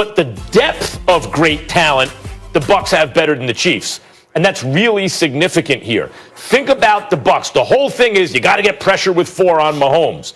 but the depth of great talent the Bucs have better than the Chiefs. And that's really significant here. Think about the Bucs. The whole thing is you got to get pressure with 4 on Mahomes.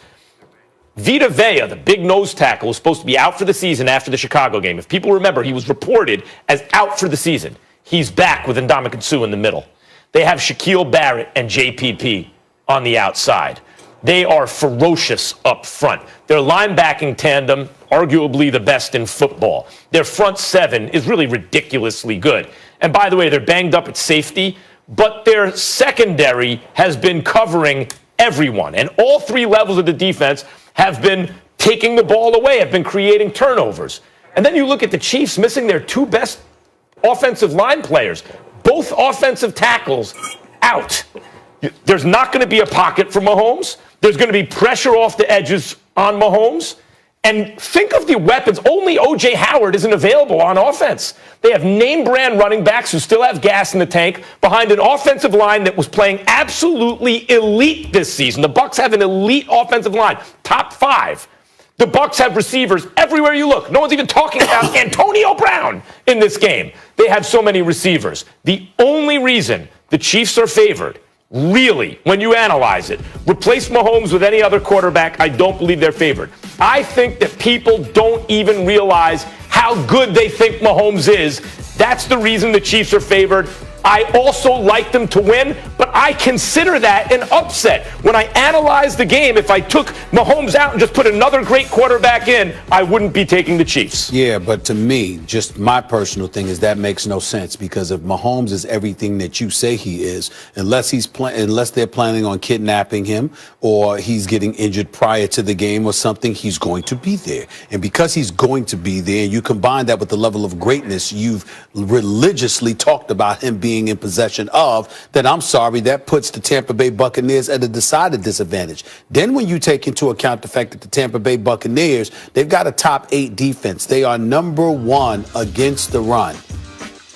Vita Vea, the big nose tackle, was supposed to be out for the season after the Chicago game. If people remember, he was reported as out for the season. He's back with Ndamukong Suh in the middle. They have Shaquille Barrett and JPP on the outside. They are ferocious up front. Their linebacking tandem, arguably the best in football. Their front 7 is really ridiculously good. And by the way, they're banged up at safety, but their secondary has been covering everyone. And all 3 levels of the defense have been taking the ball away, have been creating turnovers. And then you look at the Chiefs missing their 2 best offensive line players, both offensive tackles out. There's not going to be a pocket for Mahomes. There's going to be pressure off the edges on Mahomes. And think of the weapons. Only O.J. Howard isn't available on offense. They have name-brand running backs who still have gas in the tank behind an offensive line that was playing absolutely elite this season. The Bucs have an elite offensive line, top 5. The Bucs have receivers everywhere you look. No one's even talking about Antonio Brown in this game. They have so many receivers. The only reason the Chiefs are favored, really, when you analyze it, replace Mahomes with any other quarterback, I don't believe they're favored. I think that people don't even realize how good they think Mahomes is. That's the reason the Chiefs are favored. I also like them to win, but I consider that an upset. When I analyze the game, if I took Mahomes out and just put another great quarterback in, I wouldn't be taking the Chiefs. Yeah, but to me, just my personal thing is that makes no sense, because if Mahomes is everything that you say he is, unless they're planning on kidnapping him or he's getting injured prior to the game or something, he's going to be there. And because he's going to be there, and you combine that with the level of greatness you've religiously talked about him being in possession of, then I'm sorry, that puts the Tampa Bay Buccaneers at a decided disadvantage. Then when you take into account the fact that the Tampa Bay Buccaneers, they've got a top 8 defense. They are number 1 against the run.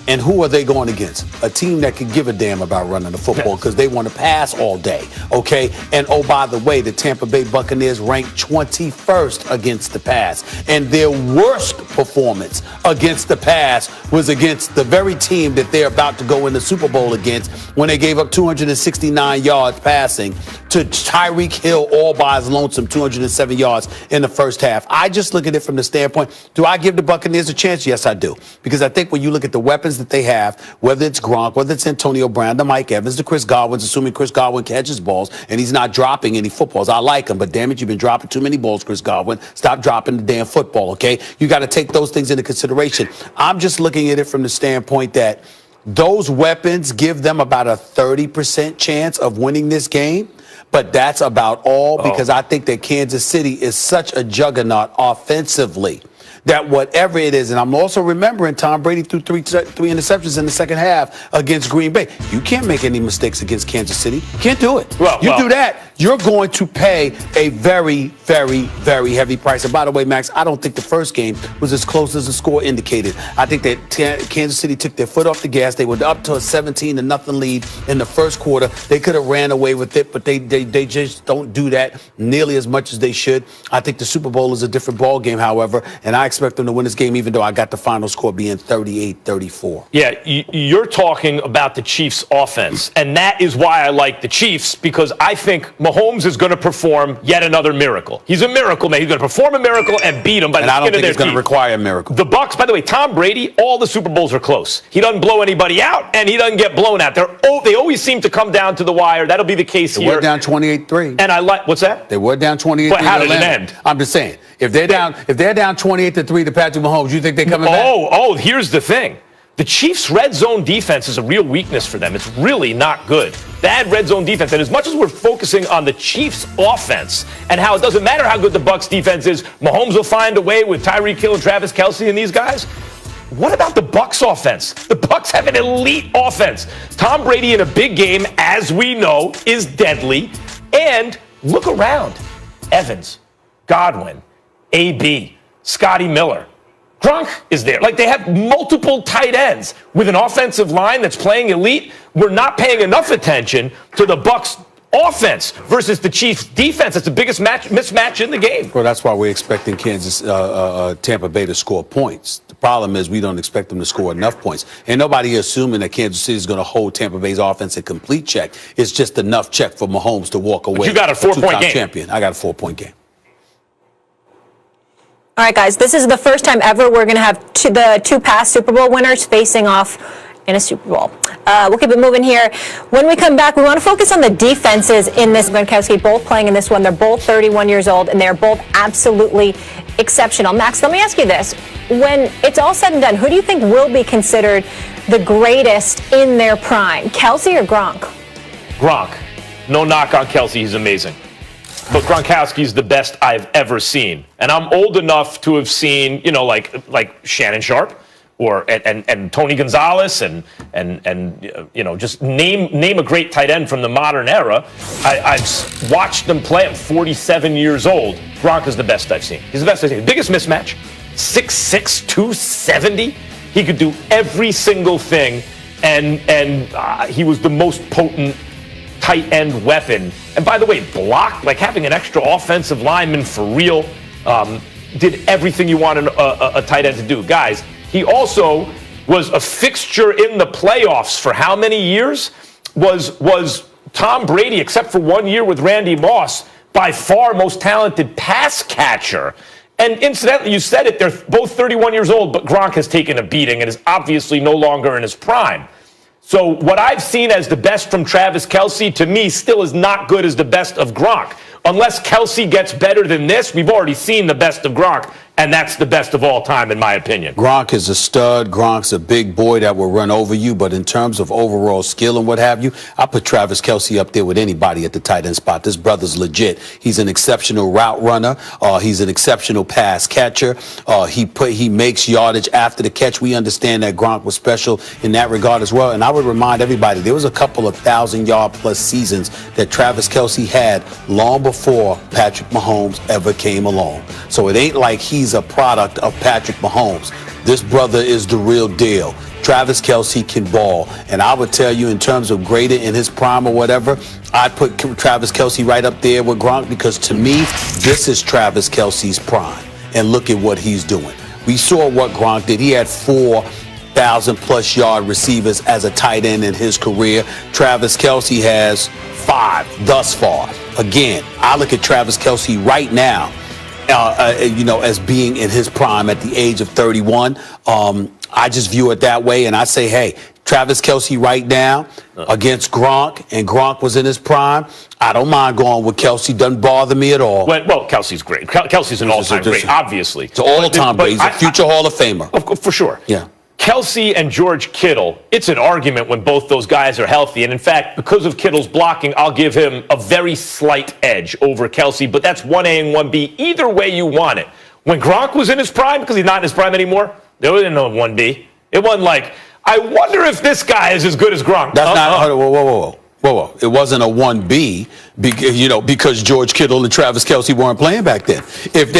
And who are they going against? A team that could give a damn about running the football because they want to pass all day, okay? And, oh, by the way, the Tampa Bay Buccaneers ranked 21st against the pass. And their worst performance against the pass was against the very team that they're about to go in the Super Bowl against when they gave up 269 yards passing to Tyreek Hill all by his lonesome, 207 yards in the first half. I just look at it from the standpoint, do I give the Buccaneers a chance? Yes, I do. Because I think when you look at the weapons that they have, whether it's Gronk, whether it's Antonio Brown, the Mike Evans, the Chris Godwins, assuming Chris Godwin catches balls and he's not dropping any footballs. I like him, but damn it, you've been dropping too many balls, Chris Godwin. Stop dropping the damn football, okay? You got to take those things into consideration. I'm just looking at it from the standpoint that those weapons give them about a 30% chance of winning this game. But that's about all, because I think that Kansas City is such a juggernaut offensively that whatever it is, and I'm also remembering Tom Brady threw three interceptions in the second half against Green Bay. You can't make any mistakes against Kansas City. You can't do it. Do that, you're going to pay a very, very, very heavy price. And by the way, Max, I don't think the first game was as close as the score indicated. I think that Kansas City took their foot off the gas. They were up to a 17-0 lead in the first quarter. They could have ran away with it, but they just don't do that nearly as much as they should. I think the Super Bowl is a different ball game, however, and I expect them to win this game, even though I got the final score being 38-34. Yeah, you're talking about the Chiefs' offense, and that is why I like the Chiefs, because I think Mahomes is going to perform yet another miracle. He's a miracle man. He's going to perform a miracle and beat them by the skin of their teeth. And I don't think it's going to require a miracle. The Bucs, by the way, Tom Brady, all the Super Bowls are close. He doesn't blow anybody out, and he doesn't get blown out. They always seem to come down to the wire. That'll be the case here. They were down 28-3. And I like, what's that? They were down 28-3. But how did it end? I'm just saying, if they're down 28-3 to Patrick Mahomes, you think they're coming back? Here's the thing. The Chiefs' red zone defense is a real weakness for them. It's really not good. Bad red zone defense. And as much as we're focusing on the Chiefs' offense and how it doesn't matter how good the Bucs' defense is, Mahomes will find a way with Tyreek Hill and Travis Kelce and these guys. What about the Bucs' offense? The Bucs have an elite offense. Tom Brady in a big game, as we know, is deadly. And look around. Evans, Godwin, AB, Scotty Miller. Gronk is there. Like, they have multiple tight ends with an offensive line that's playing elite. We're not paying enough attention to the Bucs' offense versus the Chiefs defense. That's the biggest mismatch in the game. Well, that's why we're expecting Tampa Bay to score points. The problem is we don't expect them to score enough points. And nobody assuming that Kansas City is going to hold Tampa Bay's offense in complete check. It's just enough check for Mahomes to walk away. But you got a 4-point game. Champion. I got a 4-point game. All right, guys, this is the first time ever we're going to have the two past Super Bowl winners facing off in a Super Bowl. We'll keep it moving here. When we come back, we want to focus on the defenses in this. Gronkowski both playing in this one. They're both 31 years old, and they're both absolutely exceptional. Max, let me ask you this. When it's all said and done, who do you think will be considered the greatest in their prime, Kelce or Gronk? Gronk. No knock on Kelce. He's amazing. But Gronkowski's the best I've ever seen. And I'm old enough to have seen, like Shannon Sharp or and Tony Gonzalez and just name a great tight end from the modern era. I've watched them play. I'm 47 years old. Gronk is the best I've seen. He's the best I've seen. The biggest mismatch, 6'6", 270. He could do every single thing, and he was the most potent tight end weapon. And by the way, blocked, like having an extra offensive lineman for real, did everything you want a tight end to do. Guys, he also was a fixture in the playoffs for how many years? Was Tom Brady, except for 1 year with Randy Moss, by far most talented pass catcher. And incidentally, you said it, they're both 31 years old, but Gronk has taken a beating and is obviously no longer in his prime. So what I've seen as the best from Travis Kelce, to me, still is not good as the best of Gronk. Unless Kelce gets better than this, we've already seen the best of Gronk, and that's the best of all time, in my opinion. Gronk is a stud. Gronk's a big boy that will run over you. But in terms of overall skill and what have you, I put Travis Kelce up there with anybody at the tight end spot. This brother's legit. He's an exceptional route runner. He's an exceptional pass catcher. He makes yardage after the catch. We understand that Gronk was special in that regard as well. And I would remind everybody, there was a couple of 1,000-yard-plus seasons that Travis Kelce had long before Patrick Mahomes ever came along. So it ain't like he's a product of Patrick Mahomes. This brother is the real deal. Travis Kelce can ball. And I would tell you, in terms of greater in his prime or whatever, I'd put Travis Kelce right up there with Gronk, because to me, this is Travis Kelce's prime. And look at what he's doing. We saw what Gronk did. He had 4,000-plus yard receivers as a tight end in his career. Travis Kelce has 5 thus far. Again, I look at Travis Kelce right now, as being in his prime at the age of 31. I just view it that way, and I say, hey, Travis Kelce right now against Gronk, and Gronk was in his prime, I don't mind going with Kelce. Doesn't bother me at all. Well, Kelce's great. Kelce's an all-time great, obviously. It's all-time great. He's a future Hall of Famer. For sure. Yeah. Kelce and George Kittle, it's an argument when both those guys are healthy. And in fact, because of Kittle's blocking, I'll give him a very slight edge over Kelce. But that's 1A and 1B. Either way you want it. When Gronk was in his prime, because he's not in his prime anymore, there was no 1B. It wasn't like, I wonder if this guy is as good as Gronk. That's not. Whoa. It wasn't a 1B, because George Kittle and Travis Kelce weren't playing back then. If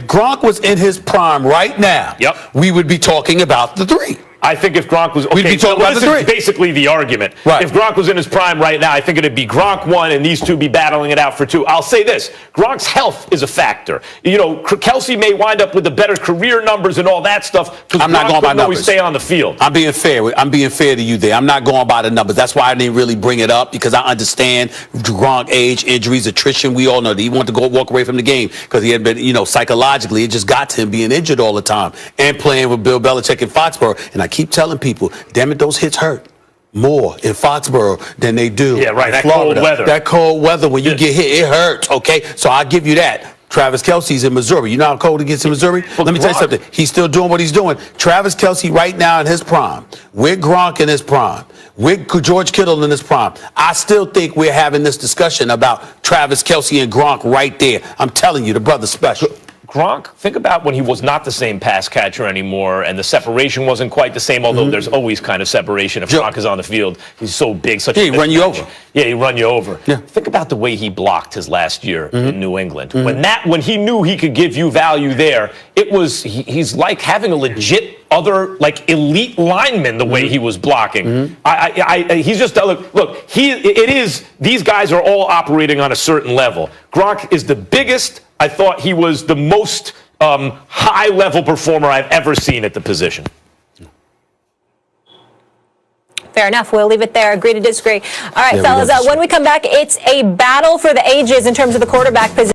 Gronk was in his prime right now, we would be talking about the 3. I think if Gronk was... We'd be talking about the 3. This is basically the argument. Right. If Gronk was in his prime right now, I think it'd be Gronk 1 and these two be battling it out for 2. I'll say this. Gronk's health is a factor. Kelce may wind up with the better career numbers and all that stuff, because Gronk couldn't always stay on the field. I'm being fair to you there. I'm not going by the numbers. That's why I didn't really bring it up, because I understand Gronk, age, injuries, attrition. We all know that he wanted to walk away from the game because he had been, psychologically, it just got to him being injured all the time and playing with Bill Belichick in Foxborough. And I keep telling people, damn it, those hits hurt more in Foxborough than they do in that Florida. cold weather. That cold weather, when you get hit, it hurts, okay? So I'll give you that. Travis Kelce's in Missouri. You know how cold it gets in Missouri? Let me tell you something. He's still doing what he's doing. Travis Kelce right now in his prime, with Gronk in his prime, with George Kittle in his prime, I still think we're having this discussion about Travis Kelce and Gronk right there. I'm telling you, the brother's special. Gronk, think about when he was not the same pass catcher anymore and the separation wasn't quite the same, although there's always kind of separation if Gronk is on the field. He's so big, such a he run you over. Yeah, he run you over. Yeah. Think about the way he blocked his last year in New England. When he knew he could give you value there, he's like having a legit other like elite linemen the way he was blocking. He's just look. These guys are all operating on a certain level. Gronk is the biggest. I thought he was the most high-level performer I've ever seen at the position. Fair enough. We'll leave it there. Agree to disagree. All right, fellas, when we come back, it's a battle for the ages in terms of the quarterback position.